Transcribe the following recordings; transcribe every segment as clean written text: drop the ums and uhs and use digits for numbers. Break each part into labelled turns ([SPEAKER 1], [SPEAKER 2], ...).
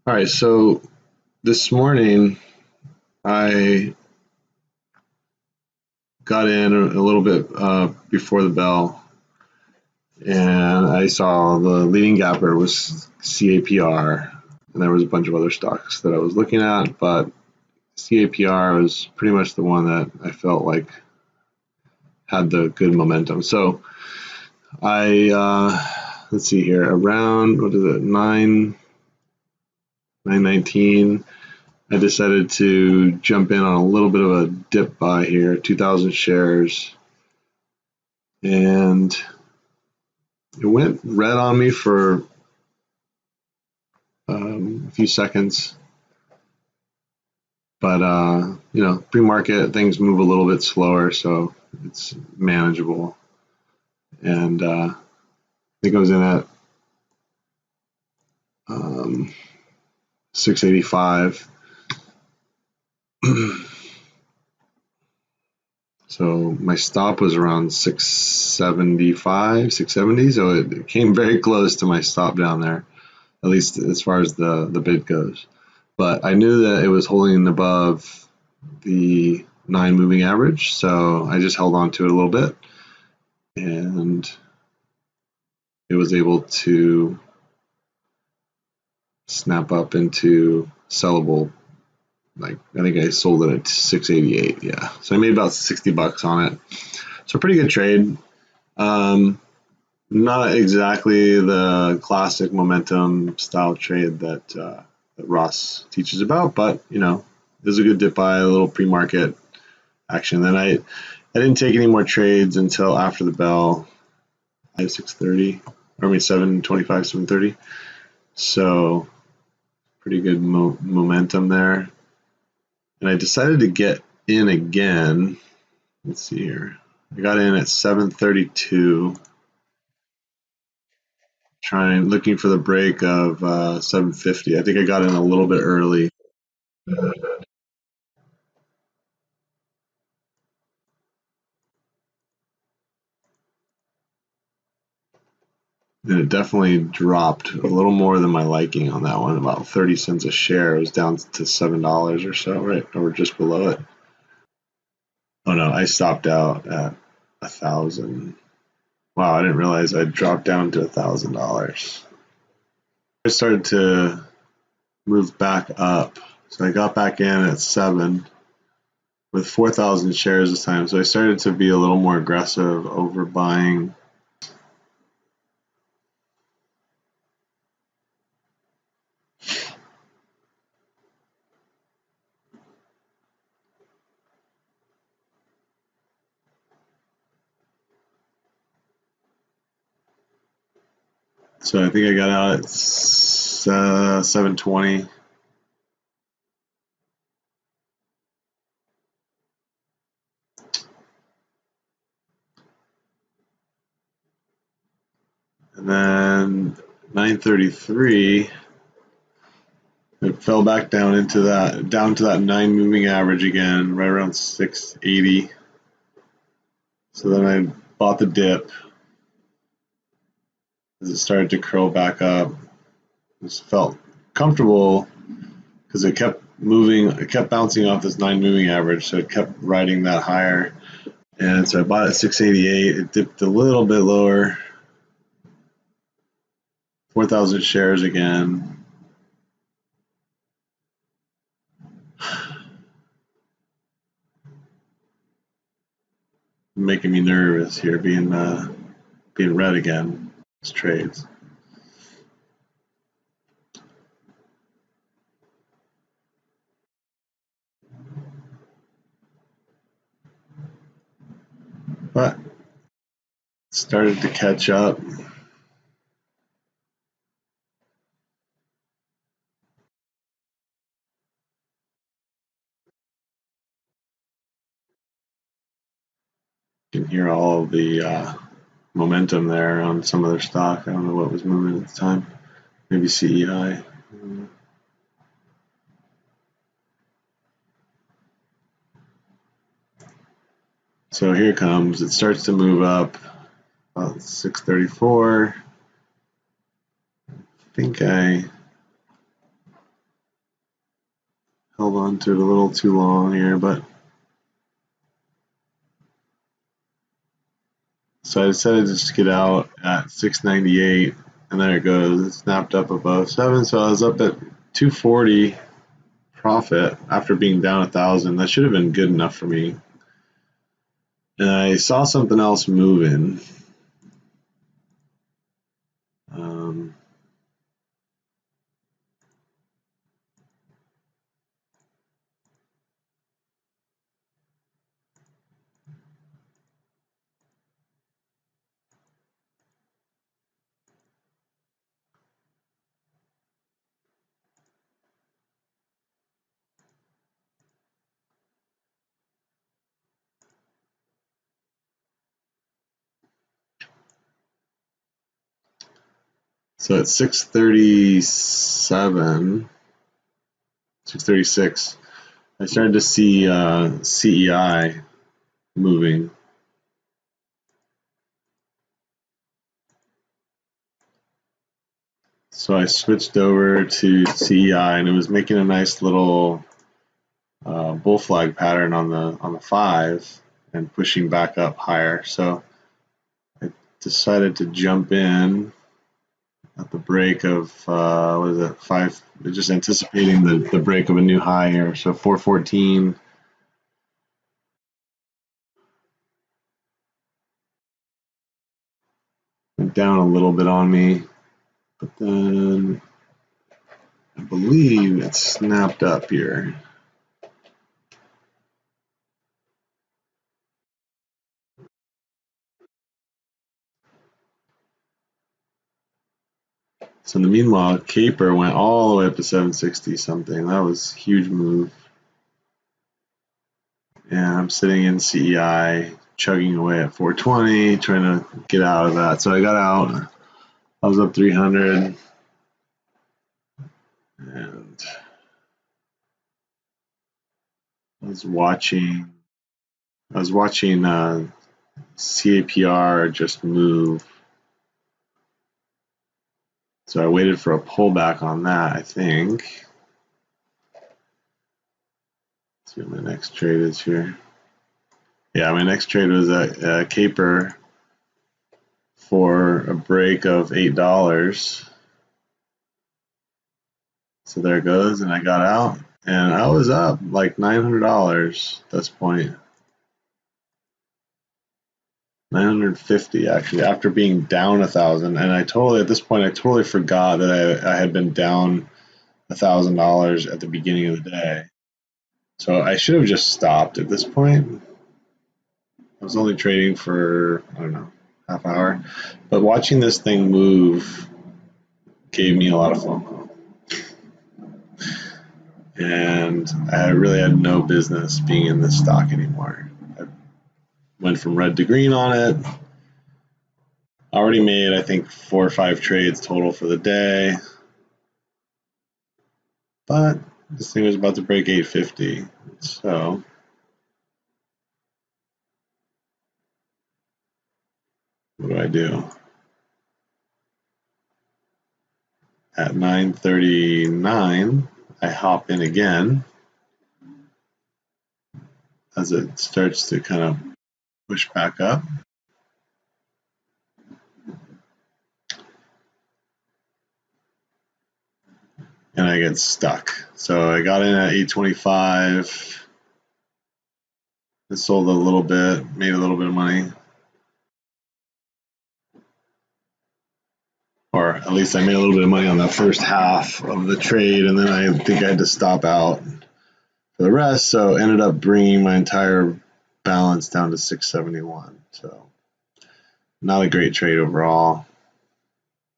[SPEAKER 1] All right, so this morning I got in a little bit before the bell, and I saw the leading gapper was CAPR, and there was a bunch of other stocks that I was looking at, but CAPR was pretty much the one that I felt like had the good momentum. So I let's see here, around what is it, 919. I decided to jump in on a little bit of a dip buy here, 2,000 shares, and it went red on me for a few seconds, but pre-market things move a little bit slower, so it's manageable. And I think I was in at 685. So my stop was around 675, 670. So it came very close to my stop down there, at least as far as the bid goes. But I knew that it was holding above the 9 moving average, so I just held on to it a little bit, and it was able to snap up into sellable. Like, I think I sold it at 688. Yeah, so I made about $60 on it. So pretty good trade. Not exactly the classic momentum style trade that Ross teaches about, but it was a good dip buy, a little pre-market action. Then I didn't take any more trades until after the bell at 6:30, or I mean 7:25, 7:30. So pretty good momentum there. And I decided to get in again. Let's see here. I got in at 7:32, looking for the break of 7:50. I think I got in a little bit early. And it definitely dropped a little more than my liking on that one, about 30 cents a share. It was down to $7 or so, right? Or just below it. Oh no, I stopped out at 1,000. Wow, I didn't realize I dropped down to $1,000. I started to move back up. So I got back in at 7 with 4,000 shares this time. So I started to be a little more aggressive, overbuying. So I think I got out at 720. And then 933, it fell back down to that 9 moving average again, right around 680. So then I bought the dip as it started to curl back up. Just felt comfortable because it kept moving, it kept bouncing off this 9 moving average, so it kept riding that higher. And so I bought it at 688. It dipped a little bit lower, 4,000 shares again. Making me nervous here, being red again. These trades. But started to catch up. You can hear all of the momentum there on some of their stock. I don't know what was moving at the time. Maybe CEI. So here it comes. It starts to move up about 634. I think I held on to it a little too long here, but so I decided to just get out at 698, and there it goes. It snapped up above 7, so I was up at 240 profit after being down 1,000. That should have been good enough for me. And I saw something else moving. So at 637, 636, I started to see CEI moving. So I switched over to CEI, and it was making a nice little bull flag pattern on the 5 and pushing back up higher. So I decided to jump in at the break of what is it, 5, just anticipating the break of a new high here. So 414. Went down a little bit on me, but then I believe it snapped up here. So in the meanwhile, CAPR went all the way up to 760 something. That was a huge move. And I'm sitting in CEI, chugging away at 420, trying to get out of that. So I got out. I was up 300, and I was watching CAPR just move. So I waited for a pullback on that, I think. Let's see what my next trade is here. Yeah, my next trade was a CAPR for a break of $8. So there it goes, and I got out, and I was up like $900 at this point. 950 actually, after being down 1,000, and at this point I totally forgot that I had been down $1,000 at the beginning of the day. So I should have just stopped at this point. I was only trading for, I don't know, half hour, but watching this thing move gave me a lot of FOMO. And I really had no business being in this stock anymore. I went from red to green on it. Already made, I think, 4 or 5 trades total for the day. But this thing was about to break 850. So what do I do? At 9:39, I hop in again as it starts to kind of push back up. And I get stuck. So I got in at 825. I sold a little bit, made a little bit of money. Or at least I made a little bit of money on that first half of the trade, and then I think I had to stop out for the rest. So ended up bringing my entire balance down to 671. So not a great trade overall.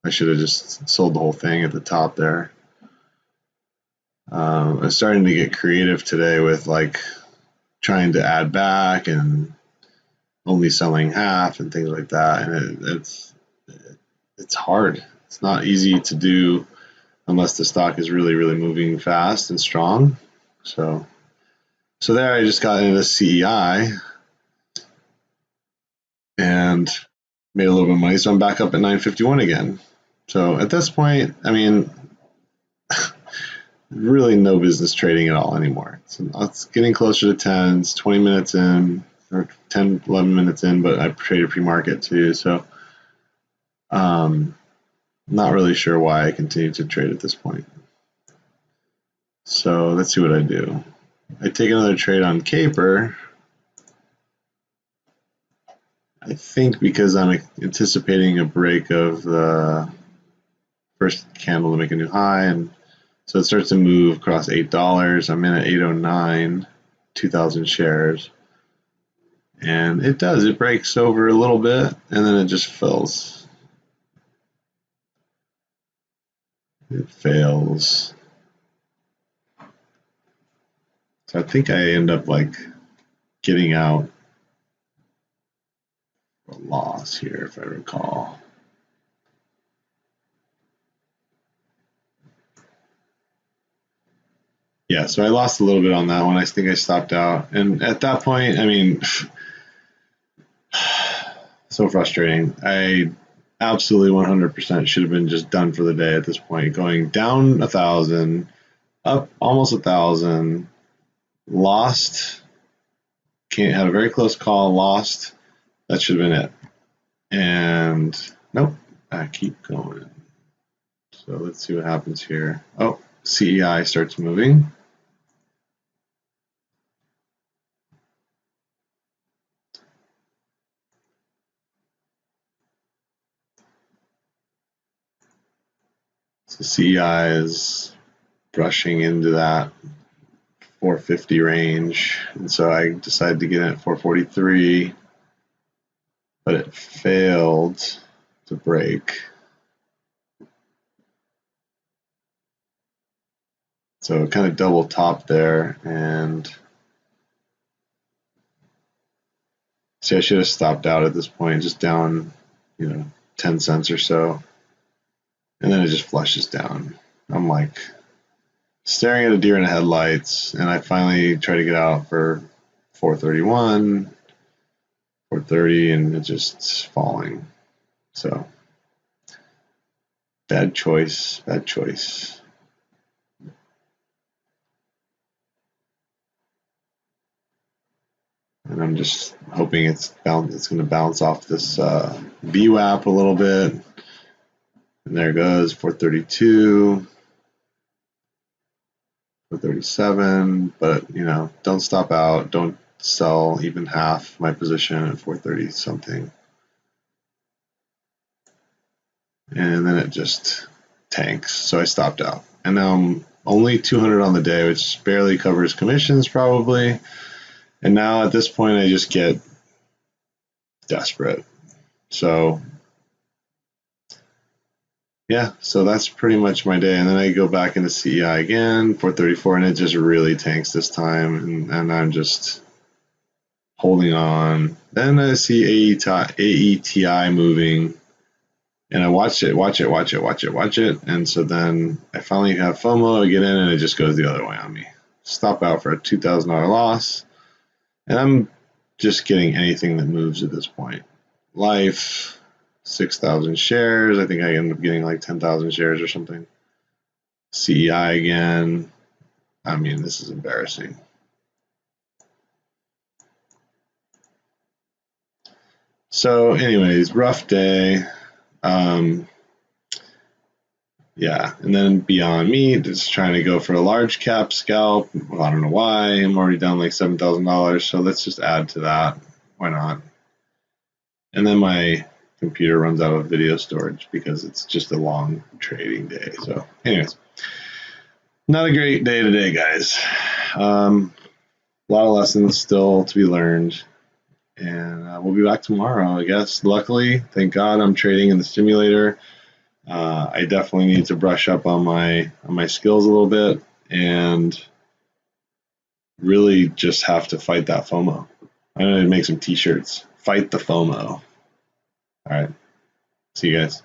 [SPEAKER 1] I should have just sold the whole thing at the top there. I was starting to get creative today with like trying to add back and only selling half and things like that, and it's hard. It's not easy to do unless the stock is really moving fast and strong. So there I just got into CEI and made a little bit of money. So I'm back up at 951 again. So at this point, I mean, really no business trading at all anymore. So it's getting closer to 10. It's 20 minutes in, or 10, 11 minutes in, but I traded pre-market too. So not really sure why I continue to trade at this point. So let's see what I do. I take another trade on CAPR. I think because I'm anticipating a break of the first candle to make a new high, and so it starts to move across $8. I'm in at 809, 2,000 shares, and it does. It breaks over a little bit, and then it just fills. It fails. So I think I end up like getting out a loss here, if I recall. Yeah, so I lost a little bit on that one. I think I stopped out. And at that point, I mean, so frustrating. I absolutely 100% should have been just done for the day at this point. Going down 1,000, up almost 1,000, lost, had a very close call, lost. That should have been it. And nope, I keep going. So let's see what happens here. Oh, CEI starts moving. So CEI is brushing into that 450 range, and so I decided to get in at 443, but it failed to break. So it kind of double top there, and see, I should have stopped out at this point, just down, 10 cents or so, and then it just flushes down. I'm like staring at a deer in the headlights, and I finally try to get out for 431, 430, and it's just falling. So bad choice, bad choice. And I'm just hoping it's going to bounce off this VWAP a little bit. And there it goes, 432, 437. But, don't stop out. Don't sell even half my position at 430 something. And then it just tanks. So I stopped out. And now I'm only 200 on the day, which barely covers commissions probably. And now at this point, I just get desperate. So yeah, so that's pretty much my day. And then I go back into CEI again, 434, and it just really tanks this time. And I'm just holding on. Then I see AETI moving, and I watch it. And so then I finally have FOMO. I get in, and it just goes the other way on me. Stop out for a $2,000 loss. And I'm just getting anything that moves at this point. Life, 6,000 shares. I think I end up getting like 10,000 shares or something. CEI again. I mean, this is embarrassing. So anyways, rough day. Yeah, and then Beyond Meat is trying to go for a large cap scalp. Well, I don't know why. I'm already down like $7,000, so let's just add to that. Why not? And then my computer runs out of video storage because it's just a long trading day. So anyways, not a great day today, guys. A lot of lessons still to be learned. And we'll be back tomorrow, I guess. Luckily, thank God, I'm trading in the simulator. I definitely need to brush up on my skills a little bit and really just have to fight that FOMO. I'm going to make some t-shirts. Fight the FOMO. All right. See you guys.